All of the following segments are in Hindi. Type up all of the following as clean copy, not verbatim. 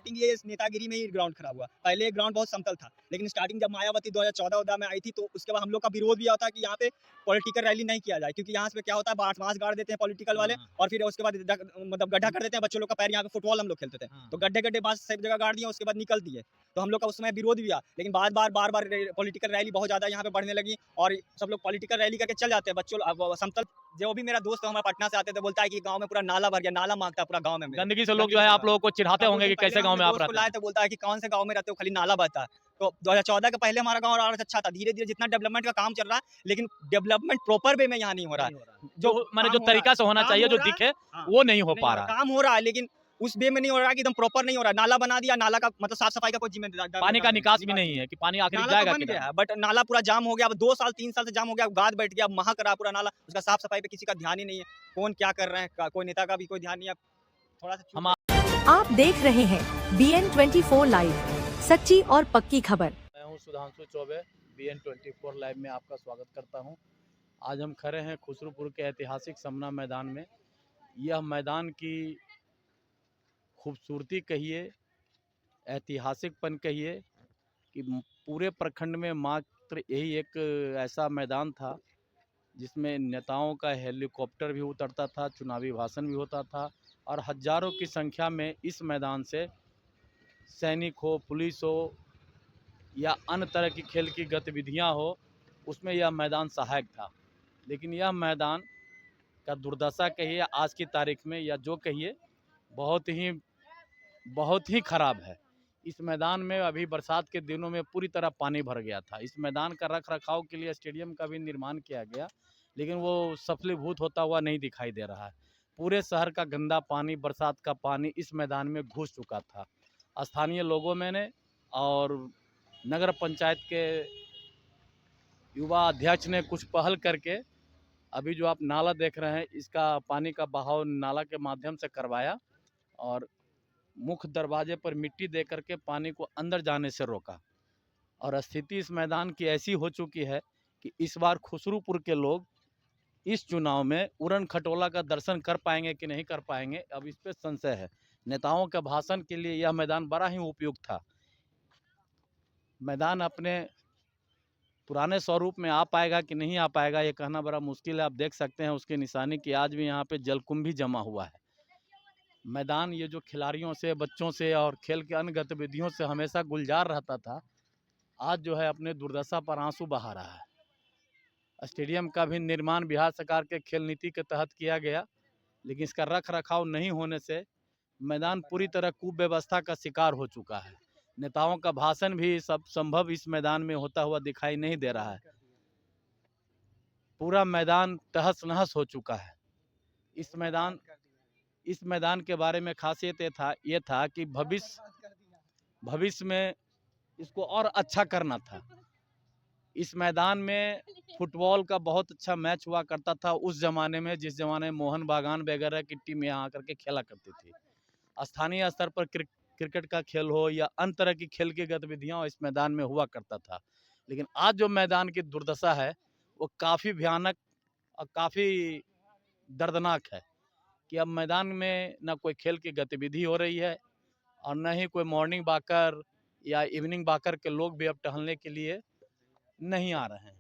स्टार्टिंग ये नेतागिरी में ही ग्राउंड खराब हुआ। पहले ग्राउंड बहुत समतल था, लेकिन स्टार्टिंग जब मायावती 2014 में आई थी, तो उसके बाद हम लोग का विरोध भी होता है कि यहाँ पे पॉलिटिकल रैली नहीं किया जाए, क्योंकि यहाँ पे क्या होता है, बांस गाड़ देते हैं पॉलिटिकल वाले, और फिर उसके बाद मतलब गड्ढा कर देते हैं बच्चों लोग का पैर। यहाँ पे फुटबॉल हम लोग खेलते थे, तो गड्ढे बांस सब जगह गाड़ दिए, उसके बाद निकल दिए। तो हम लोग का उस समय विरोध भी हुआ, लेकिन बार बार पॉलिटिकल रैली बहुत ज्यादा यहाँ पे बढ़ने लगी, और सब लोग पॉलिटिकल रैली करके चल जाते हैं। बच्चों समतल, जो भी मेरा दोस्त हमारे पटना से आते थे, बोलता है कि गांव में पूरा नाला भर गया, नाला मांगता है पूरा गांव में। गंदगी से लोग जो है आप लोगों को चिढ़ाते होंगे कि कैसे गांव में आप रहते हैं। तो बोलता है कि कौन से गांव में रहते हो, खाली नाला बहता है। तो 2014 के पहले हमारा गांव और अच्छा था। धीरे धीरे जितना डेवलपमेंट का काम चल रहा है, लेकिन डेवलपमेंट प्रॉपर वे में यहाँ नहीं हो रहा है। जो मैंने जो तरीका से होना चाहिए, जो दिखे वो नहीं हो पा रहा। काम हो रहा है, लेकिन उस वे में नहीं हो रहा है कि एकदम प्रॉपर नहीं हो रहा है। नाला बना दिया, नाला का मतलब साफ सफाई का कोई जिम्मेदारी, पानी का निकास भी नहीं है कि पानी आखिर जाएगा कि गया, बट नाला पूरा जाम हो गया। अब 2 साल 3 साल से जाम हो गया, गाद बैठ गया, महक रहा पूरा नाला। उसका साफ सफाई पे किसी का ध्यान ही नहीं है। कौन क्या कर रहे हैं, कोई नेता का भी कोई ध्यान नहीं है। थोड़ा सा आप देख रहे हैं BN24 लाइव, सच्ची और पक्की खबर। मैं हूं सुधांशु चौबे, BN24 लाइव में आपका स्वागत करता हूं। आज हम खड़े हैं खुसरूपुर के ऐतिहासिक समना मैदान में। यह मैदान की खूबसूरती कहिए, ऐतिहासिकपन कहिए कि पूरे प्रखंड में मात्र यही एक ऐसा मैदान था जिसमें नेताओं का हेलीकॉप्टर भी उतरता था, चुनावी भाषण भी होता था, और हजारों की संख्या में इस मैदान से सैनिक हो, पुलिस हो या अन्य तरह की खेल की गतिविधियां हो, उसमें यह मैदान सहायक था। लेकिन यह मैदान का दुर्दशा कहिए आज की तारीख में, या जो कहिए बहुत ही खराब है। इस मैदान में अभी बरसात के दिनों में पूरी तरह पानी भर गया था। इस मैदान का रख रखाव के लिए स्टेडियम का भी निर्माण किया गया, लेकिन वो सफलीभूत होता हुआ नहीं दिखाई दे रहा है। पूरे शहर का गंदा पानी, बरसात का पानी इस मैदान में घुस चुका था। स्थानीय लोगों में ने और नगर पंचायत के युवा अध्यक्ष ने कुछ पहल करके अभी जो आप नाला देख रहे हैं, इसका पानी का बहाव नाला के माध्यम से करवाया, और मुख्य दरवाजे पर मिट्टी दे करके पानी को अंदर जाने से रोका। और स्थिति इस मैदान की ऐसी हो चुकी है कि इस बार खुसरूपुर के लोग इस चुनाव में उड़न खटोला का दर्शन कर पाएंगे कि नहीं कर पाएंगे, अब इस पे संशय है। नेताओं के भाषण के लिए यह मैदान बड़ा ही उपयुक्त था। मैदान अपने पुराने स्वरूप में आ पाएगा कि नहीं आ पाएगा, ये कहना बड़ा मुश्किल है। आप देख सकते हैं उसकी निशानी कि आज भी यहाँ पे जलकुंभ भी जमा हुआ है। मैदान ये जो खिलाड़ियों से, बच्चों से और खेल के अन्य गतिविधियों से हमेशा गुलजार रहता था, आज जो है अपने दुर्दशा पर आंसू बहा रहा है। स्टेडियम का भी निर्माण बिहार सरकार के खेल नीति के तहत किया गया, लेकिन इसका रख रखाव नहीं होने से मैदान पूरी तरह कुव्यवस्था का शिकार हो चुका है। नेताओं का भाषण भी सब संभव इस मैदान में होता हुआ दिखाई नहीं दे रहा है। पूरा मैदान तहस नहस हो चुका है। इस मैदान के बारे में खासियत ये था कि भविष्य में इसको और अच्छा करना था। इस मैदान में फुटबॉल का बहुत अच्छा मैच हुआ करता था उस जमाने में, जिस जमाने में मोहन बागान वगैरह की टीम यहाँ आकर के खेला करती थी। स्थानीय स्तर पर क्रिकेट का खेल हो या अन्य तरह की खेल की गतिविधियां इस मैदान में हुआ करता था। लेकिन आज जो मैदान की दुर्दशा है वो काफ़ी भयानक और काफ़ी दर्दनाक है कि अब मैदान में न कोई खेल की गतिविधि हो रही है, और न ही कोई मॉर्निंग वॉकर या इवनिंग वॉकर के लोग भी अब टहलने के लिए नहीं आ रहे हैं।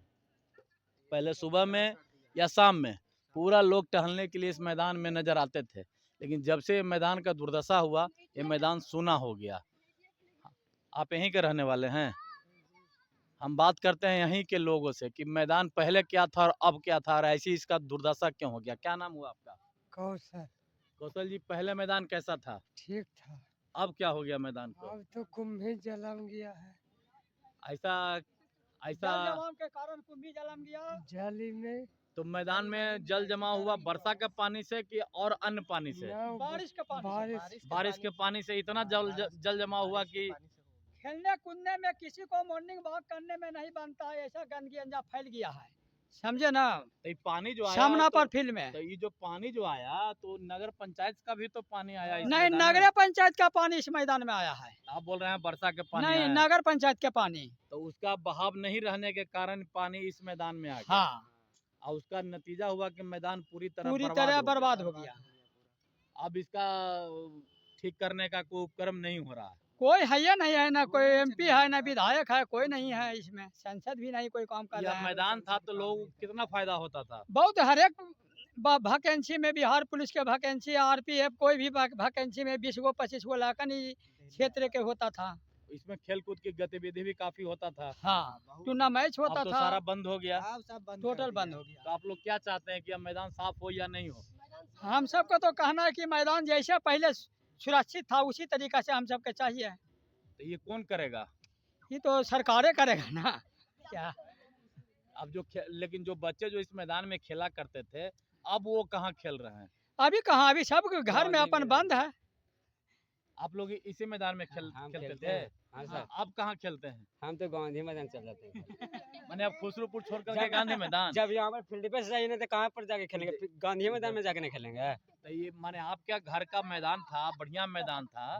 पहले सुबह में या शाम में पूरा लोग टहलने के लिए इस मैदान में नजर आते थे, लेकिन जब से मैदान का दुर्दशा हुआ, ये मैदान सूना हो गया। आप यहीं के रहने वाले हैं? हम बात करते हैं यहीं के लोगों से कि मैदान पहले क्या था और अब क्या था, और ऐसी इसका दुर्दशा क्यों हो गया। क्या नाम हुआ आपका? कौशल। कौशल जी, पहले मैदान कैसा था? ठीक था। अब क्या हो गया मैदान को? अब तो कुंभ ही जलम गया है। ऐसा ऐसा के कारण कुंभी जलम गया। जली में तो मैदान में जल जमा हुआ वर्षा के पानी से कि और अन्य पानी से? बारिश के पानी बारिश के पानी से इतना जल जमा हुआ कि खेलने कूदने में, किसी को मॉर्निंग वॉक करने में नहीं बनता है। ऐसा गंदगी अंजा फैल गया है, समझे ना। तो ये पानी जो आया सामना पर फील्ड में, तो ये जो पानी जो आया तो नगर पंचायत का भी तो पानी आया इस नहीं, मैदान में? नगर पंचायत का पानी इस मैदान में आया है। आप बोल रहे हैं वर्षा के पानी नहीं, आया। नगर पंचायत के पानी। तो उसका बहाव नहीं रहने के कारण पानी इस मैदान में आ गया। हाँ, और उसका नतीजा हुआ कि मैदान पूरी तरह बर्बाद हो गया। अब इसका ठीक करने का कोई उपक्रम नहीं हो रहा है। कोई है या नहीं है, ना कोई एमपी है ना विधायक है, कोई नहीं है इसमें, संसद भी नहीं कोई काम कर रहा यह है। मैदान था तो लोग कितना फायदा होता था। बहुत हर एक वैकेंसी में बिहार पुलिस के वैकेंसी, आरपीएफ कोई भी वैकेंसी में 20 गो 25 गो लाकर ही क्षेत्र के होता था। इसमें खेल कूद की गतिविधि भी काफी होता था। हाँ, टूर्ना मैच होता अब तो था, सारा बंद हो गया। टोटल बंद हो गया। तो आप लोग क्या चाहते हैं कि अब मैदान साफ हो या नहीं हो? हम सबका तो कहना है कि मैदान जैसे पहले सुरक्षित था उसी तरीका से हम सबके चाहिए। तो ये कौन करेगा? ये तो सरकारें करेगा ना क्या। अब लेकिन जो बच्चे जो इस मैदान में खेला करते थे, अब वो कहाँ खेल रहे हैं? अभी कहाँ, अभी सब घर में अपन बंद है। आप लोग इसी मैदान में खेलते थे? हाँ सर, अब कहाँ खेलते हैं? हम तो गांधी मैदान चल जाते हैं। मैंने अब खुसरूपुर छोड़ करके गांधी मैदान। जब यहाँ पर फील्ड पे सही नहीं तो कहाँ पर जाके खेलेंगे? गांधी मैदान में जाके नहीं खेलेंगे। तो ये माने आपके घर का मैदान था, बढ़िया मैदान था,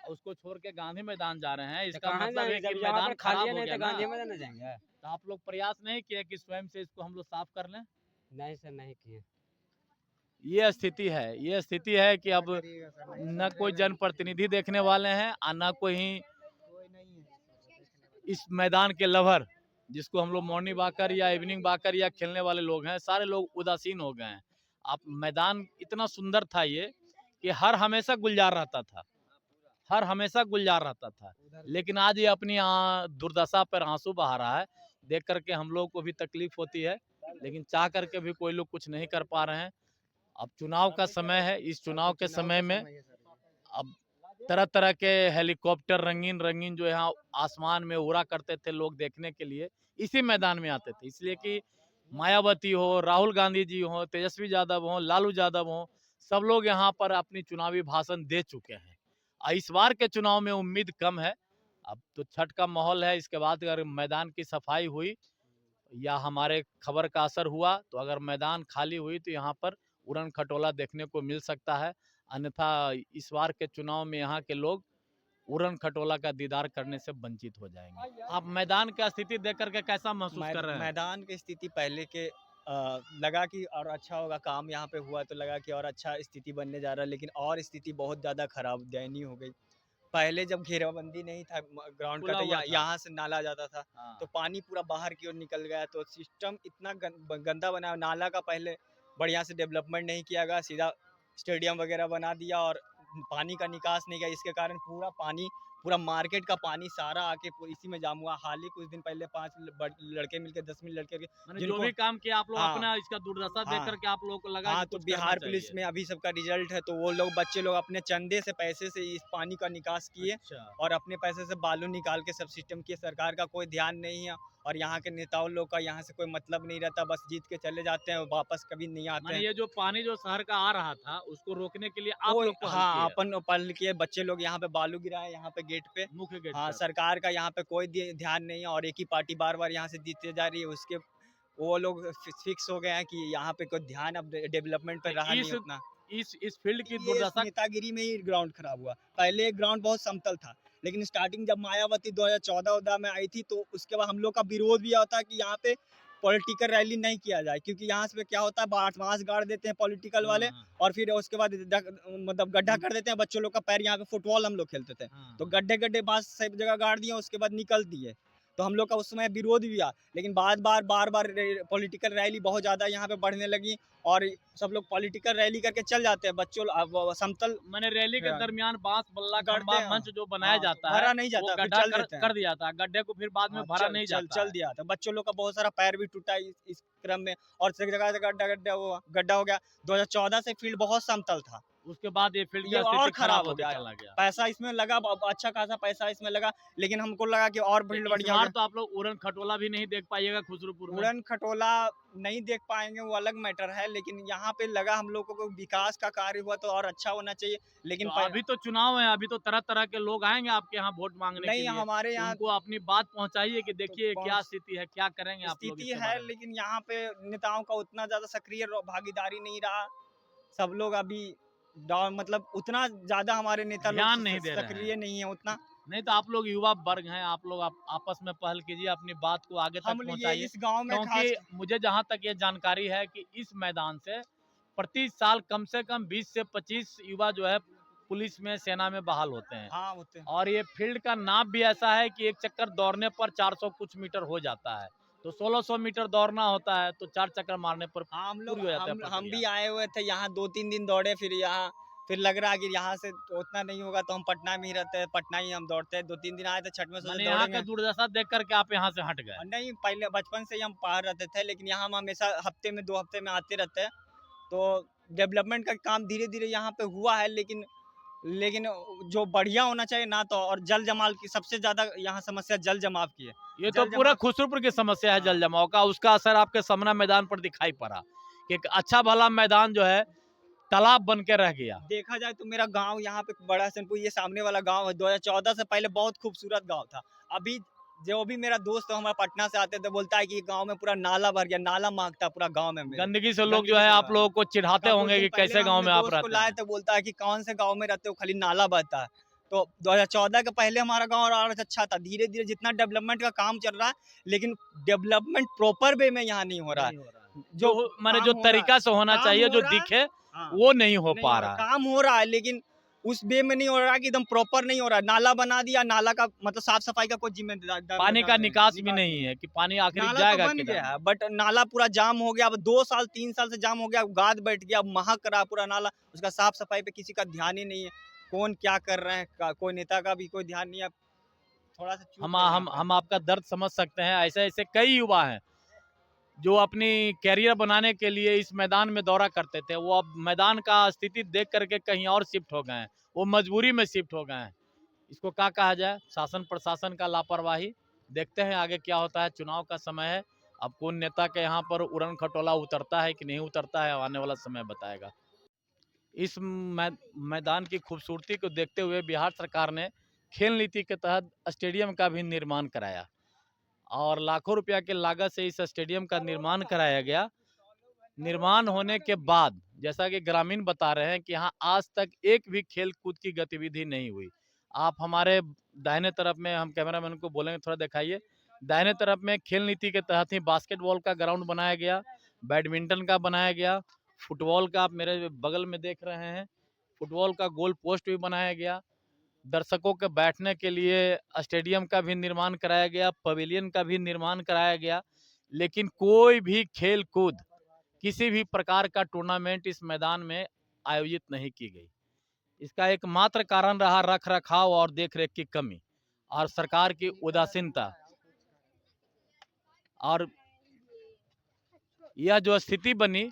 उसको छोड़ के गांधी मैदान जा रहे हैं, इसका मतलब है कि मैदान खराब हो गया ना। गांधी मैदान नहीं जाएंगे। तो आप लोग प्रयास नहीं किए कि स्वयं से इसको हम लोग साफ कर लें? नहीं सर, नहीं किए। ये स्थिति है कि अब न कोई जनप्रतिनिधि देखने वाले हैं और न कोई इस मैदान के लवर, जिसको हम लोग मॉर्निंग वॉकर या इवनिंग वॉकर या खेलने वाले लोग हैं, सारे लोग उदासीन हो गए हैं। अब मैदान इतना सुंदर था ये कि हर हमेशा गुलजार रहता था, लेकिन आज ये अपनी दुर्दशा पर आंसू बहा रहा है। देख करके हम लोग को भी तकलीफ होती है, लेकिन चाह करके भी कोई लोग कुछ नहीं कर पा रहे हैं। अब चुनाव का समय है, इस चुनाव के समय में अब तरह तरह के हेलीकॉप्टर रंगीन रंगीन जो यहाँ आसमान में उड़ा करते थे, लोग देखने के लिए इसी मैदान में आते थे। इसलिए कि मायावती हो, राहुल गांधी जी हो, तेजस्वी यादव हो, लालू यादव हो, सब लोग यहाँ पर अपनी चुनावी भाषण दे चुके हैं। इस बार के चुनाव में उम्मीद कम है। अब तो छठ का माहौल है, इसके बाद अगर मैदान की सफाई हुई या हमारे खबर का असर हुआ तो अगर मैदान खाली हुई तो यहाँ पर उड़न खटोला देखने को मिल सकता है। अन्यथा इस बार के चुनाव में यहाँ के लोग उड़न खटोला का दीदार करने से वंचित हो जाएंगे। आप मैदान की स्थिति देख करके कैसा महसूस कर रहे हैं? मैदान की स्थिति पहले के लगा कि और अच्छा होगा, काम यहाँ पे हुआ तो लगा कि और अच्छा स्थिति बनने जा रहा है, लेकिन और स्थिति बहुत ज़्यादा खराब दयनीय हो गई। पहले जब घेराबंदी नहीं था ग्राउंड का, तो यहाँ से नाला जाता था, तो पानी पूरा बाहर की ओर निकल गया। तो सिस्टम इतना गंदा बना, नाला का पहले बढ़िया से डेवलपमेंट नहीं किया गया, सीधा स्टेडियम वगैरह बना दिया और पानी का निकास नहीं किया। इसके कारण पूरा मार्केट का पानी सारा आके इसी में जाम हुआ। हाल ही कुछ दिन पहले 5 लड़के मिलकर 10 मिनट लड़के जो भी काम किया आप लोग हाँ, अपना इसका दुर्दशा देख करके आप लोगों को लगा हाँ, कि तो कुछ बिहार करना पुलिस चाहिए। में अभी सबका रिजल्ट है, तो वो लोग बच्चे लोग अपने चंदे से पैसे से इस पानी का निकास किए अच्छा। और अपने पैसे से बालू निकाल के सब सिस्टम किए। सरकार का कोई ध्यान नहीं है और यहाँ के नेताओं लोग का यहाँ से कोई मतलब नहीं रहता, बस जीत के चले जाते हैं, वापस कभी नहीं आते हैं। ये जो पानी जो शहर का आ रहा था उसको रोकने के लिए आप लोग पहल हाँ, किए। अपन पल किए, बच्चे लोग यहाँ पे बालू गिराए, यहाँ पे गेट पे। मुख्य गेट हाँ, पर। सरकार का यहाँ पे कोई ध्यान नहीं है और एक ही पार्टी बार बार यहाँ से जीतते जा रही है। उसके वो लोग फिक्स हो गए हैं कि यहाँ पे कोई ध्यान अब डेवलपमेंट पे रहा नहीं उतना। इस फील्ड की ये दुर्दशा नेतागिरी में ही ग्राउंड खराब हुआ। पहले ग्राउंड बहुत समतल था, लेकिन स्टार्टिंग जब मायावती 2014 में आई थी तो उसके बाद हम लोग का विरोध भी होता है कि यहाँ पे पॉलिटिकल रैली नहीं किया जाए, क्योंकि यहाँ से क्या होता है बांस गाड़ देते हैं पॉलिटिकल वाले और फिर उसके बाद मतलब गड्ढा कर देते हैं। बच्चों लोग का पैर, यहाँ पे फुटबॉल हम लोग खेलते थे तो गड्ढे बांस सब जगह गाड़ दिए, उसके बाद निकल दिए। तो हम लोग का उस समय विरोध भी हुआ, लेकिन बार बार पॉलिटिकल रैली बहुत ज़्यादा यहाँ पे बढ़ने लगी और सब लोग पॉलिटिकल रैली करके चल जाते हैं। बच्चों समतल मैंने रैली के दरमियान बांस बल्ला करते खंबा हैं। मंच जो बनाया जाता है भरा नहीं जाता, वो फिर गड्ढा चल देते हैं। कर दिया था, गड्ढे को फिर बाद में भरा नहीं जाता चल दिया था। बच्चों लोग का बहुत सारा पैर भी टूटा इस क्रम में और जगह से गड्ढा हो गया। 2014 से फील्ड बहुत समतल था, उसके बाद ये फील्ड ये और खराब हो गया। गया। पैसा इसमें लगा, अच्छा खासा पैसा इसमें लगा, लेकिन हमको लगा कि और फील्ड बढ़िया हो। तो आप लोग उड़न खटोला भी नहीं देख पाइएगा खुसरूपुर में। उड़न खटोला नहीं देख पाएंगे, वो अलग मैटर है, लेकिन यहाँ पे लगा हम लोगों को विकास का कार्य हुआ तो और अच्छा होना चाहिए। लेकिन तो अभी तो चुनाव है, अभी तो तरह तरह के लोग आएंगे आपके यहाँ वोट मांगने नहीं, के लिए। हमारे यहाँ उनको अपनी बात पहुँचाइए कि देखिए क्या स्थिति है, क्या करेंगे आप लोग। स्थिति है, लेकिन यहाँ पे नेताओं का उतना ज्यादा सक्रिय भागीदारी नहीं रहा। सब लोग अभी मतलब उतना ज्यादा हमारे नेता ध्यान लोग नहीं दे रहे हैं। सक्रिय नहीं है उतना। नहीं तो आप लोग युवा वर्ग हैं, आप लोग आपस में पहल कीजिए, अपनी बात को आगे तक हम ये पहुंचाइए। इस गांव में क्योंकि मुझे जहां तक ये जानकारी है कि इस मैदान से प्रति साल कम से कम 20 से 25 युवा जो है पुलिस में सेना में बहाल होते हैं। हाँ होते हैं। और ये फील्ड का नाप भी ऐसा है कि एक चक्कर दौड़ने पर 400 कुछ मीटर हो जाता है। तो 1600 मीटर दौड़ना होता है, तो 4 चक्कर मारने पर हाँ, पूरी हो जाता है हम भी प्रक्रिया। आए हुए थे यहाँ 2-3 दिन दौड़े, फिर लग रहा है कि यहाँ से तो उतना नहीं होगा, तो हम पटना में ही रहते हैं, पटना ही हम दौड़ते हैं। 2-3 दिन आए थे, छठ में सोचे मैंने यहाँ दौड़ेंगे। का दुर्दशा देख करके आप यहाँ से हट गए। नहीं, पहले बचपन से ही हम बाहर रहते थे, लेकिन यहाँ हम हमेशा हफ्ते में 2 हफ्ते में आते रहते हैं। तो डेवलपमेंट का काम धीरे-धीरे यहाँ पे हुआ है, लेकिन जो बढ़िया होना चाहिए ना, तो और जल जमाव की सबसे ज़्यादा यहाँ समस्या जल जमाव की है। ये तो जल पूरा जमाव- खुसरूपुर की समस्या है हाँ। जल जमाव का। उसका असर आपके समना मैदान पर दिखाई पड़ा कि एक अच्छा भला मैदान जो है तालाब बन के रह गया। देखा जाए तो मेरा गांव यहाँ पे बड़ा हसनपुर, ये सामने वाला गांव है, 2014 से पहले बहुत खूबसूरत गांव था। अभी जो भी मेरा दोस्त है, हमारा पटना से आते थे, बोलता है कि गांव में पूरा नाला भर गया, नाला मांगता पूरा गांव में मेरे। गंदगी से लोग गंदगी जो है से आप हाँ। लोगों को चिढ़ाते कब होंगे कुछ कि दिन पहले कैसे हम गांव अपने में आप दोस्त को रहते लाए हैं। तो बोलता है कि कौन से गांव में रहते हो, खाली नाला बहता है। तो 2014 के पहले हमारा गांव और अच्छा था। धीरे धीरे जितना डेवलपमेंट का काम चल रहा है, लेकिन डेवलपमेंट प्रॉपर वे में यहाँ नहीं हो रहा है। जो माने जो काम हो रहा है, तरीका से होना काम चाहिए, हो जो रहा है, दिखे हाँ, वो नहीं हो नहीं पा हो रहा है। काम हो रहा है, लेकिन उस वे में नहीं हो रहा है कि एकदम प्रॉपर नहीं हो रहा है। नाला बना दिया, नाला का मतलब साफ सफाई का कोई जिम्मेदार पानी का निकास भी नहीं है कि पानी आखिर नाला तो जाएगा बन किधर। गया है, बट नाला पूरा जाम हो गया। अब 2 साल 3 साल से जाम हो गया, गाद बैठ गया, अब महक रहा पूरा नाला। उसका साफ सफाई पे किसी का ध्यान ही नहीं है। कौन क्या कर रहे हैं, कोई नेता का भी कोई ध्यान नहीं है। थोड़ा सा चूक हम है यहाँ हम पे। हम आपका दर्द समझ सकते हैं। ऐसे ऐसे कई युवा हैं जो अपनी कैरियर बनाने के लिए इस मैदान में दौरा करते थे, वो अब मैदान का स्थिति देख करके कहीं और शिफ्ट हो गए हैं, वो मजबूरी में शिफ्ट हो गए हैं। इसको क्या कहा जाए, शासन प्रशासन का लापरवाही। देखते हैं आगे क्या होता है, चुनाव का समय है। अब कौन नेता के यहाँ पर उड़न खटोला उतरता है कि नहीं उतरता है, आने वाला समय बताएगा। इस मैदान की खूबसूरती को देखते हुए बिहार सरकार ने खेल नीति के तहत स्टेडियम का भी निर्माण कराया और लाखों रुपया के लागत से इस स्टेडियम का निर्माण कराया गया। निर्माण होने के बाद जैसा कि ग्रामीण बता रहे हैं कि यहाँ आज तक एक भी खेल कूद की गतिविधि नहीं हुई। आप हमारे दाहिने तरफ में, हम कैमरामैन को बोलेंगे थोड़ा दिखाइए, दाहिने तरफ में खेल नीति के तहत ही बास्केटबॉल का ग्राउंड बनाया गया, बैडमिंटन का बनाया गया, फुटबॉल का आप मेरे बगल में देख रहे हैं, फुटबॉल का गोल पोस्ट भी बनाया गया, दर्शकों के बैठने के लिए स्टेडियम का भी निर्माण कराया गया, पवेलियन का भी निर्माण कराया गया। लेकिन कोई भी खेल कूद, किसी भी प्रकार का टूर्नामेंट इस मैदान में आयोजित नहीं की गई। इसका एकमात्र कारण रहा रख रखाव और देखरेख की कमी और सरकार की उदासीनता। और यह जो स्थिति बनी,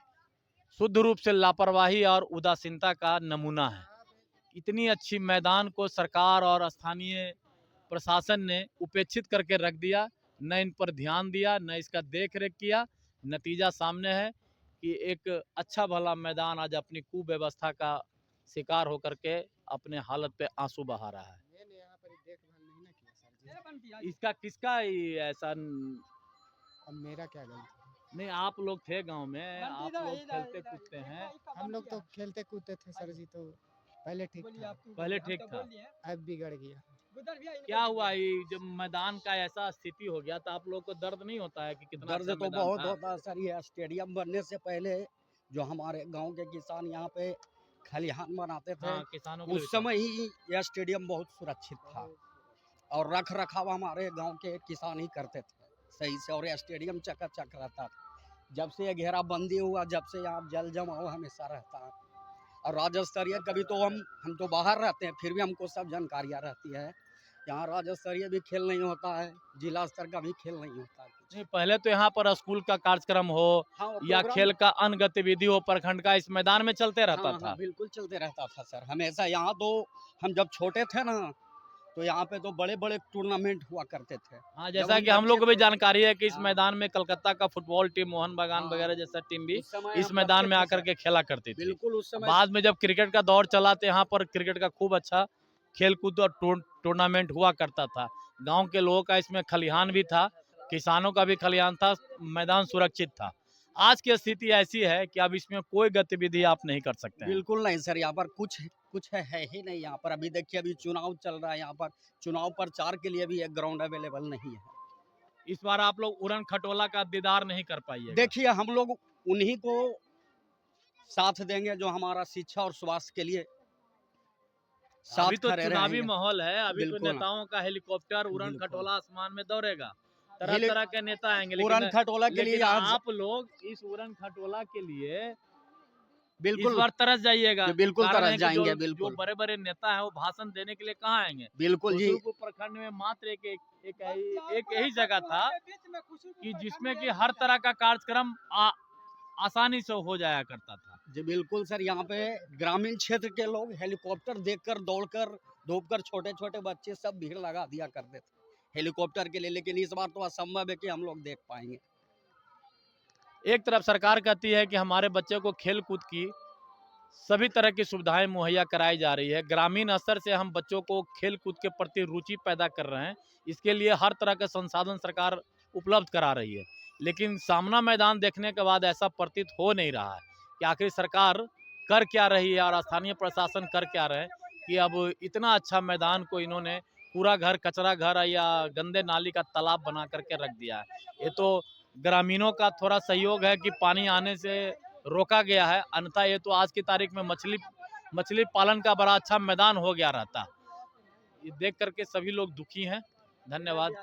शुद्ध रूप से लापरवाही और उदासीनता का नमूना है। इतनी अच्छी मैदान को सरकार और स्थानीय प्रशासन ने उपेक्षित करके रख दिया, न इन पर ध्यान दिया, न इसका देख रेख किया। नतीजा सामने है कि एक अच्छा भला मैदान आज अपनी कुव्यवस्था का शिकार होकर के अपने हालत पे आंसू बहा रहा है। इसका किसका ऐसा अब मेरा क्या गलती? नहीं, आप लोग थे गांव में, आप लोग खेलते कूदते हैं। हम लोग तो खेलते कूदते थे सर जी, तो पहले ठीक था, पहले ठीक था, अब बिगड़ गया। क्या हुआ ये जब मैदान का ऐसा स्थिति हो गया, तो आप लोग को दर्द नहीं होता है कि कितना दर्द अच्छा तो मैदान बहुत था? होता है सर। ये स्टेडियम बनने से पहले जो हमारे गांव के किसान यहाँ पे खलिहान बनाते थे, हाँ, किसानों के लिए उस समय ही यह स्टेडियम बहुत सुरक्षित था और रख रखाव हमारे गांव के किसान ही करते थे सही से, और यह स्टेडियम चकाचक रहता था। जब से ये घेराबंदी हुआ, जब से यहाँ जल जमाव हमेशा रहता है। और राज्य स्तरीय कभी तो हम तो बाहर रहते हैं, फिर भी हमको सब जानकारियाँ रहती है। यहाँ राज्य स्तरीय भी खेल नहीं होता है, जिला स्तर का भी खेल नहीं होता है कुछ। नहीं, पहले तो यहाँ पर स्कूल का कार्यक्रम हो हाँ, वो या प्रोग्राम- खेल का अन्य गतिविधि हो, प्रखंड का इस मैदान में चलते रहता हाँ, था। हाँ, बिल्कुल चलते रहता था सर हमेशा। यहाँ तो हम जब छोटे थे ना, तो यहाँ पे तो बड़े बड़े टूर्नामेंट हुआ करते थे। हाँ, जब जैसा हम कि हम लोग को भी बच्चे थे- जानकारी है कि इस हाँ। मैदान में कलकत्ता का फुटबॉल टीम, मोहन बागान हाँ, वगैरह जैसा टीम भी उस समय इस हम मैदान बच्चे में थे आकर सर। के खेला करती थी। बिल्कुल उस समय बाद में जब क्रिकेट का दौर चला, तो यहाँ पर क्रिकेट का खूब अच्छा खेल कूद और टूर्नामेंट हुआ करता था। गांव के लोगों का इसमें खलिहान भी था, किसानों का भी खलिहान था, मैदान सुरक्षित था। आज की स्थिति ऐसी है कि अब इसमें कोई गतिविधि आप नहीं कर सकते हैं। बिल्कुल नहीं सर, यहाँ पर कुछ है ही नहीं। यहाँ पर अभी देखिए, अभी चुनाव चल रहा है, यहाँ पर चुनाव प्रचार के लिए भी एक ग्राउंड अवेलेबल नहीं है। इस बार आप लोग उड़न खटोला का दीदार नहीं कर पाइए। देखिए, हम लोग उन्हीं को साथ देंगे जो हमारा शिक्षा और स्वास्थ्य के लिए साथ अभी तो खड़े चुनावी रहेंगे। माहौल है, अभी तो बिल्कुल। नेताओं का हेलीकॉप्टर उड़न बिल्कुल। खटोला आसमान में दौड़ेगा, तरह हेली- तरह के नेता आएंगे, उड़न लेकिन खटोला के लिए लेकिन आज आप लोग इस उड़न खटोला के लिए इस बिल्कुल बार तरस जाइएगा। जी, बिल्कुल कारण तरस है कि जाएंगे, जो बिल्कुल। बड़े बड़े नेता हैं वो भाषण देने के लिए कहाँ आएंगे। बिल्कुल जी। खुसरूपुर प्रखंड में मात्र एक यही जगह था कि जिसमें कि हर तरह का कार्यक्रम आसानी से हो जाया करता था। जी बिल्कुल सर, यहाँ पे ग्रामीण क्षेत्र के लोग हेलीकॉप्टर देखकर दौड़कर धूपकर छोटे छोटे बच्चे सब भीड़ लगा दिया करते थे हेलीकॉप्टर के लिए, लेकिन इस बार तो असंभव है कि हम लोग देख पाएंगे। एक तरफ सरकार कहती है कि हमारे बच्चे को खेल कूद की सभी तरह की सुविधाएं मुहैया कराई जा रही है, ग्रामीण स्तर से हम बच्चों को खेल कूद के प्रति रुचि पैदा कर रहे हैं, इसके लिए हर तरह के संसाधन सरकार उपलब्ध करा रही है, लेकिन सामना मैदान देखने के बाद ऐसा प्रतीत हो नहीं रहा है कि आखिर सरकार कर क्या रही है और स्थानीय प्रशासन कर क्या रहे हैं कि अब इतना अच्छा मैदान को इन्होंने पूरा घर कचरा घर या गंदे नाली का तालाब बना करके रख दिया है। ये तो ग्रामीणों का थोड़ा सहयोग है कि पानी आने से रोका गया है, अन्यथा ये तो आज की तारीख में मछली पालन का बड़ा अच्छा मैदान हो गया रहता। ये देख करके सभी लोग दुखी हैं। धन्यवाद।